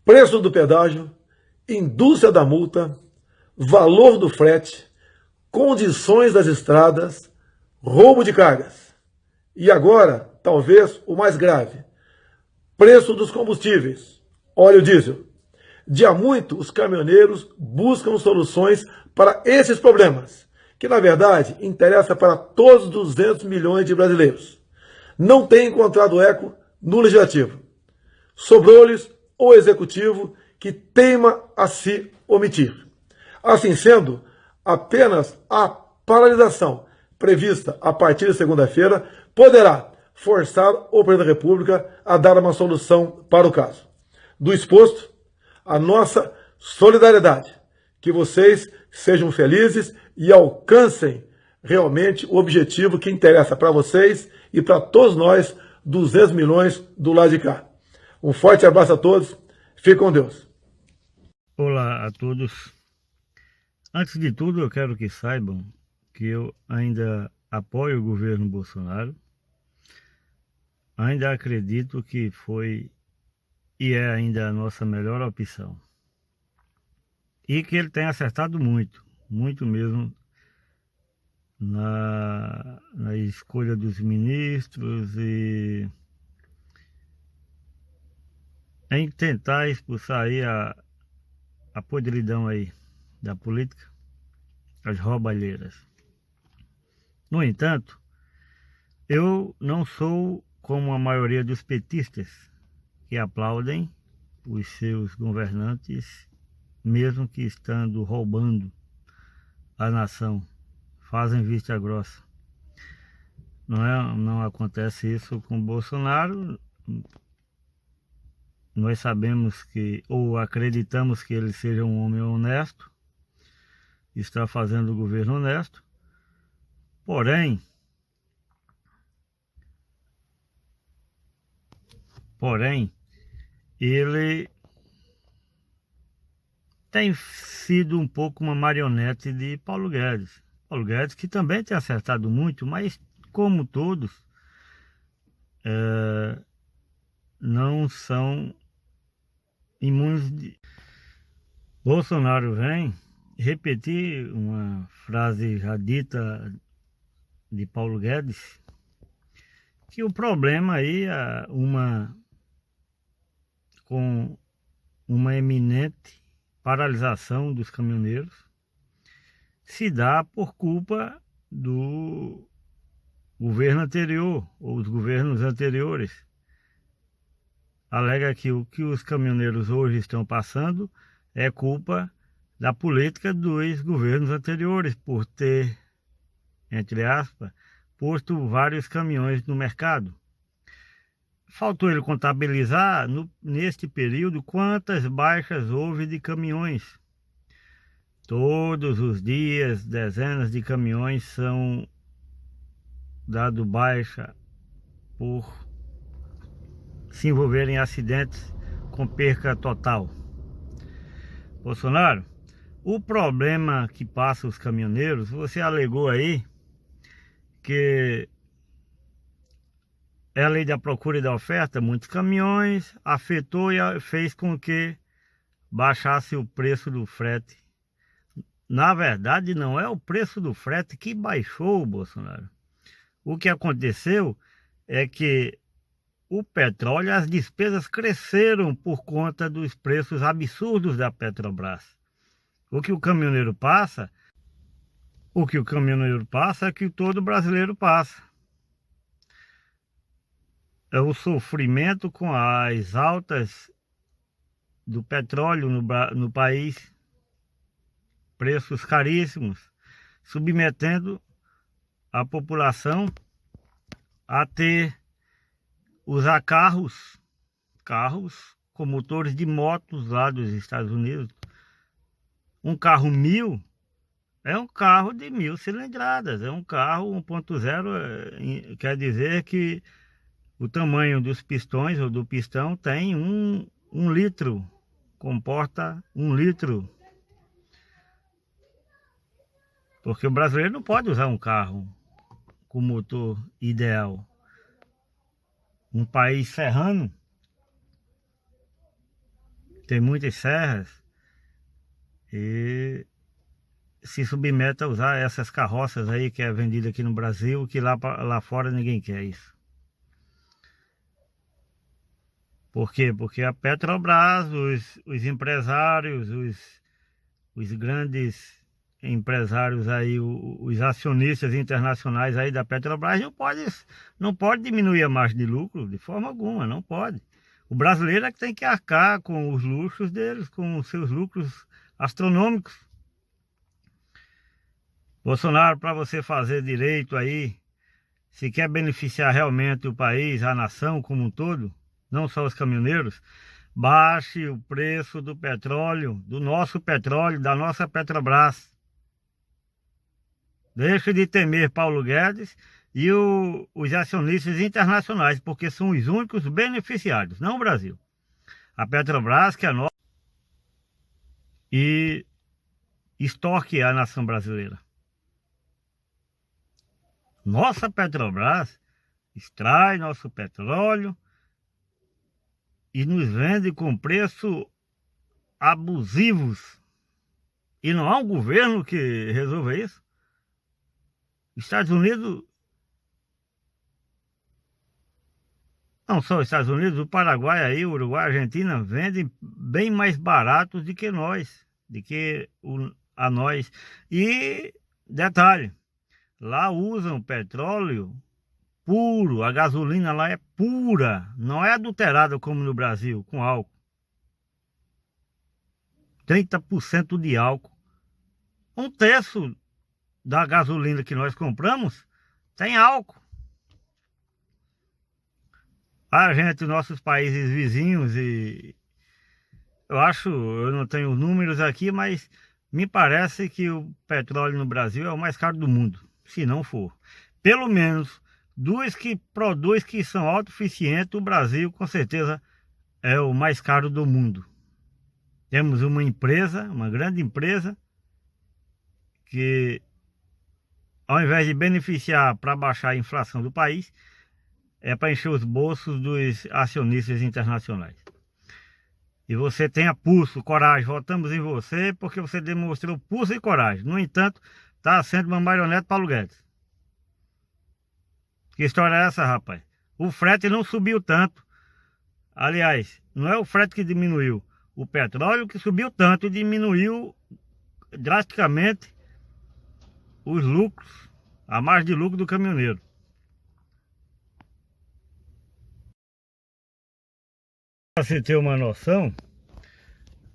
preço do pedágio, indústria da multa, valor do frete, condições das estradas, roubo de cargas. E agora, talvez o mais grave, preço dos combustíveis, óleo diesel. De há muito, os caminhoneiros buscam soluções para esses problemas, que na verdade interessa para todos os 200 milhões de brasileiros. Não têm encontrado eco no legislativo. Sobrou-lhes o executivo que teima a se omitir. Assim sendo, apenas a paralisação prevista a partir de segunda-feira poderá forçar o presidente da República a dar uma solução para o caso. Do exposto, a nossa solidariedade. Que vocês sejam felizes e alcancem realmente o objetivo que interessa para vocês e para todos nós, 200 milhões do lado de cá. Um forte abraço a todos. Fique com Deus. Olá a todos. Antes de tudo, eu quero que saibam que eu ainda apoio o governo Bolsonaro. Ainda acredito que foi e é ainda a nossa melhor opção. E que ele tem acertado muito, muito mesmo, na escolha dos ministros e em tentar expulsar aí a podridão aí da política, as roubalheiras. No entanto, eu não sou como a maioria dos petistas que aplaudem os seus governantes, mesmo que estando roubando a nação, fazem vista grossa. Não acontece isso com Bolsonaro. Nós sabemos que, ou acreditamos que ele seja um homem honesto, está fazendo o governo honesto, porém, ele tem sido um pouco uma marionete de Paulo Guedes. Paulo Guedes, que também tem acertado muito, mas como todos, não são imunes de... Bolsonaro vem repetir uma frase já dita de Paulo Guedes, que o problema aí é com uma eminente paralisação dos caminhoneiros se dá por culpa do governo anterior ou os governos anteriores. Alega que o que os caminhoneiros hoje estão passando é culpa da política dos governos anteriores por ter, entre aspas, posto vários caminhões no mercado. Faltou ele contabilizar neste período quantas baixas houve de caminhões. Todos os dias, dezenas de caminhões são dados baixa por se envolverem em acidentes com perca total. Bolsonaro, o problema que passa os caminhoneiros, você alegou aí que é a lei da procura e da oferta, muitos caminhões, afetou e fez com que baixasse o preço do frete. Na verdade, não é o preço do frete que baixou, Bolsonaro. O que aconteceu é que o petróleo, as despesas cresceram por conta dos preços absurdos da Petrobras. O que o caminhoneiro passa é que todo brasileiro passa. É o sofrimento com as altas do petróleo no país, preços caríssimos, submetendo a população a usar carros com motores de motos lá dos Estados Unidos. Um carro 1000 é um carro de 1000 cilindradas, é um carro 1.0, quer dizer que o tamanho dos pistões ou do pistão tem um litro, comporta 1 litro. Porque o brasileiro não pode usar um carro com motor ideal. Um país serrano tem muitas serras e se submete a usar essas carroças aí que é vendida aqui no Brasil, que lá fora ninguém quer isso. Por quê? Porque a Petrobras, os empresários, os grandes empresários aí, os acionistas internacionais aí da Petrobras não pode diminuir a margem de lucro de forma alguma, não pode. O brasileiro é que tem que arcar com os luxos deles, com os seus lucros astronômicos. Bolsonaro, para você fazer direito aí, se quer beneficiar realmente o país, a nação como um todo, não só os caminhoneiros, baixe o preço do petróleo, do nosso petróleo, da nossa Petrobras. Deixe de temer Paulo Guedes e os acionistas internacionais, porque são os únicos beneficiados, não o Brasil. A Petrobras, que é nossa, e extorque a nação brasileira. Nossa Petrobras extrai nosso petróleo e nos vende com preço abusivos. E não há um governo que resolva isso. Estados Unidos, não só os Estados Unidos, o Paraguai aí, o Uruguai, a Argentina vendem bem mais baratos do que nós, a nós. E detalhe, lá usam petróleo puro, a gasolina lá é pura, não é adulterada como no Brasil, com álcool. 30% de álcool. Um terço da gasolina que nós compramos tem álcool. A gente, nossos países vizinhos, e eu não tenho números aqui, mas me parece que o petróleo no Brasil é o mais caro do mundo, se não for. Pelo menos dos que produz que são autossuficientes, o Brasil com certeza é o mais caro do mundo. Temos uma empresa, uma grande empresa, que ao invés de beneficiar para baixar a inflação do país, é para encher os bolsos dos acionistas internacionais. E você tenha pulso, coragem, votamos em você porque você demonstrou pulso e coragem. No entanto, está sendo uma marionete Paulo Guedes. Que história é essa, rapaz? O frete não subiu tanto. Aliás, não é o frete que diminuiu. O petróleo que subiu tanto e diminuiu drasticamente os lucros, a margem de lucro do caminhoneiro. Para você ter uma noção,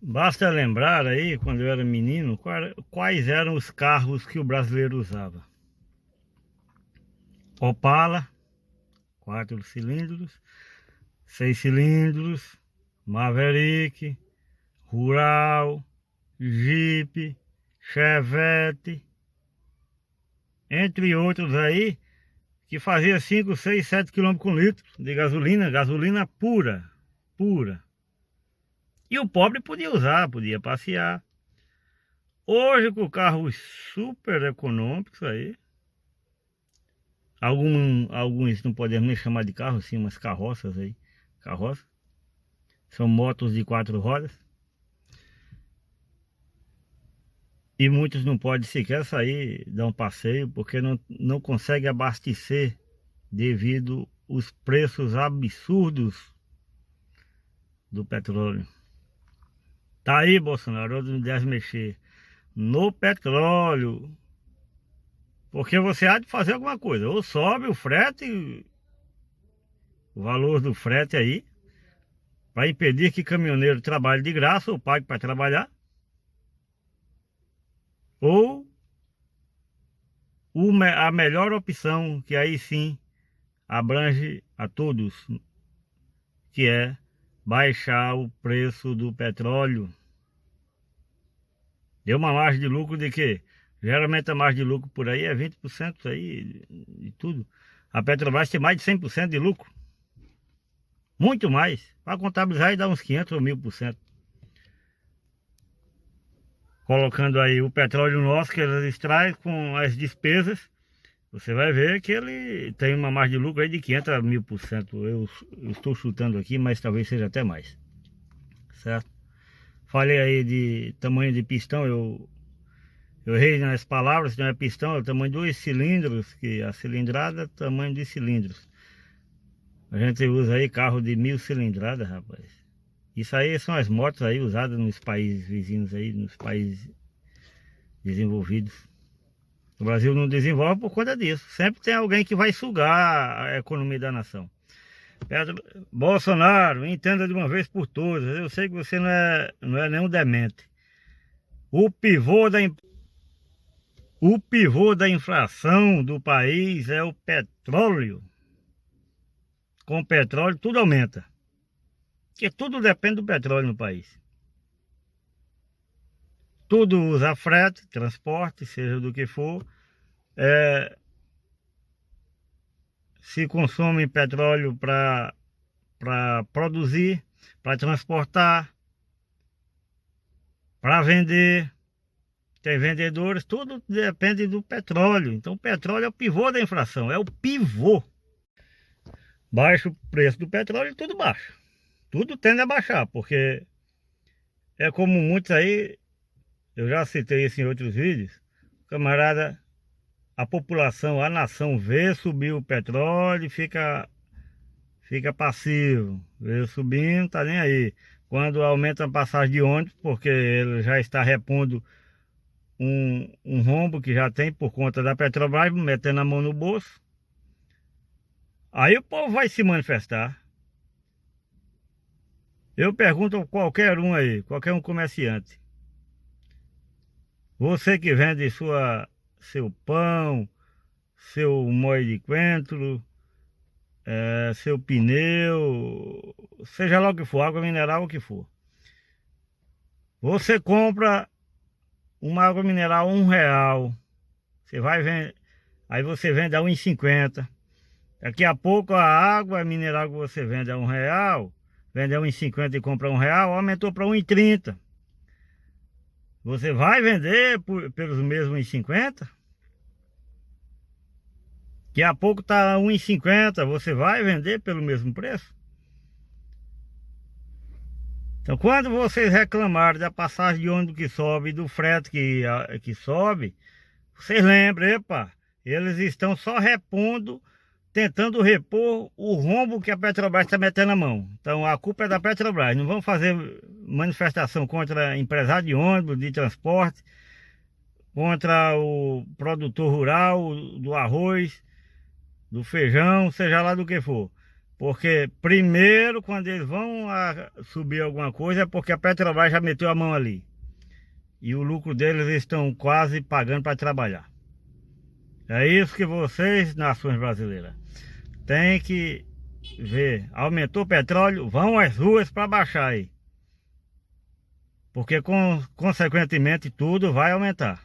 basta lembrar aí, quando eu era menino, quais eram os carros que o brasileiro usava. Opala, 4 cilindros, 6 cilindros, Maverick, Rural, Jeep, Chevette, entre outros aí, que fazia 5, 6, 7 km com litro de gasolina pura. E o pobre podia usar, podia passear. Hoje com carros super econômicos aí, alguns não podemos nem chamar de carro, sim, umas carroças aí, são motos de 4 rodas. E muitos não podem sequer sair, dar um passeio, porque não consegue abastecer devido aos preços absurdos do petróleo. Tá aí, Bolsonaro, não deve mexer no petróleo, porque você há de fazer alguma coisa. Ou sobe o frete, o valor do frete aí, para impedir que caminhoneiro trabalhe de graça ou pague para trabalhar. Ou a melhor opção, que aí sim abrange a todos, que é baixar o preço do petróleo. Deu uma margem de lucro de quê? Geralmente a margem de lucro por aí é 20% aí de tudo. A Petrobras tem mais de 100% de lucro. Muito mais. Para contabilizar e dá uns 500 ou 1000%. Colocando aí o petróleo nosso que eles extraem com as despesas, você vai ver que ele tem uma margem de lucro aí de 500 a 1000%. Eu estou chutando aqui, mas talvez seja até mais. Certo? falei aí de tamanho de pistão, eu errei nas palavras, não é pistão, é o tamanho dos cilindros, que a cilindrada é o tamanho de cilindros. A gente usa aí carro de 1000 cilindradas, rapaz. Isso aí são as motos aí usadas nos países vizinhos aí, nos países desenvolvidos. O Brasil não desenvolve por conta disso. Sempre tem alguém que vai sugar a economia da nação. Bolsonaro, entenda de uma vez por todas. Eu sei que você não é nenhum demente. O pivô da inflação do país é o petróleo. Com o petróleo tudo aumenta. Porque tudo depende do petróleo no país. Tudo usa frete, transporte, seja do que for. Se consome petróleo para produzir, para transportar, para vender. Tem vendedores, tudo depende do petróleo. Então o petróleo é o pivô da inflação, é o pivô. Baixa o preço do petróleo, tudo baixa. Tudo tende a baixar, porque é como muitos aí, eu já citei isso em outros vídeos, camarada, a população, a nação vê subir o petróleo e fica passivo, vê subindo, tá nem aí. Quando aumenta a passagem de ônibus, porque ele já está repondo um rombo que já tem por conta da Petrobras, metendo a mão no bolso, aí o povo vai se manifestar. Eu pergunto a qualquer um aí, qualquer um comerciante, você que vende seu pão, seu molho de coentro, seu pneu, seja lá o que for, água mineral, o que for. Você compra uma água mineral R$1, você vai vender, aí você vende a R$1,50. Daqui a pouco a água mineral que você vende a R$1, vende a R$1,50 e compra R$1, aumentou para R$1,30. Você vai vender pelos mesmos R$1,50? Daqui a pouco está R$1,50, você vai vender pelo mesmo preço? Então, quando vocês reclamarem da passagem de ônibus que sobe, do frete que sobe, vocês lembrem, epa, eles estão só repondo, tentando repor o rombo que a Petrobras está metendo na mão. Então, a culpa é da Petrobras. Não vamos fazer manifestação contra empresário de ônibus, de transporte, contra o produtor rural, do arroz, do feijão, seja lá do que for. Porque primeiro, quando eles vão subir alguma coisa, é porque a Petrobras já meteu a mão ali. E o lucro deles estão quase pagando para trabalhar. É isso que vocês, nações brasileiras, tem que ver. Aumentou o petróleo, vão às ruas para baixar aí. Porque consequentemente tudo vai aumentar.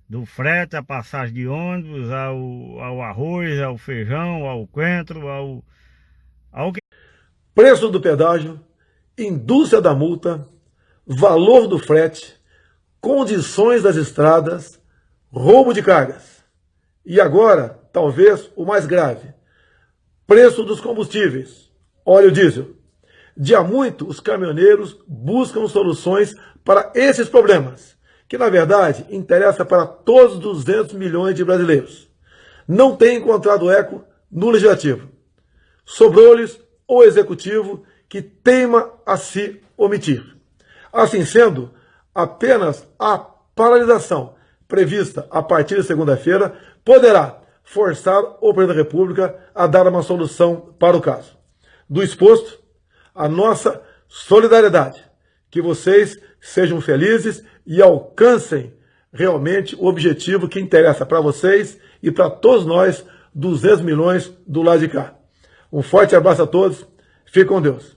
Do frete, a passagem de ônibus, ao arroz, ao feijão, ao coentro, ao que... Preço do pedágio, indústria da multa, valor do frete, condições das estradas, roubo de cargas. E agora, talvez o mais grave, preço dos combustíveis, óleo diesel. De há muito, os caminhoneiros buscam soluções para esses problemas, que na verdade interessa para todos os 200 milhões de brasileiros. Não tem encontrado eco no Legislativo. Sobrou-lhes o Executivo, que teima a se omitir. Assim sendo, apenas a paralisação prevista a partir de segunda-feira poderá forçar o Presidente da República a dar uma solução para o caso. Do exposto, a nossa solidariedade. Que vocês sejam felizes e alcancem realmente o objetivo que interessa para vocês e para todos nós, 200 milhões do lado de cá. Um forte abraço a todos, fique com Deus.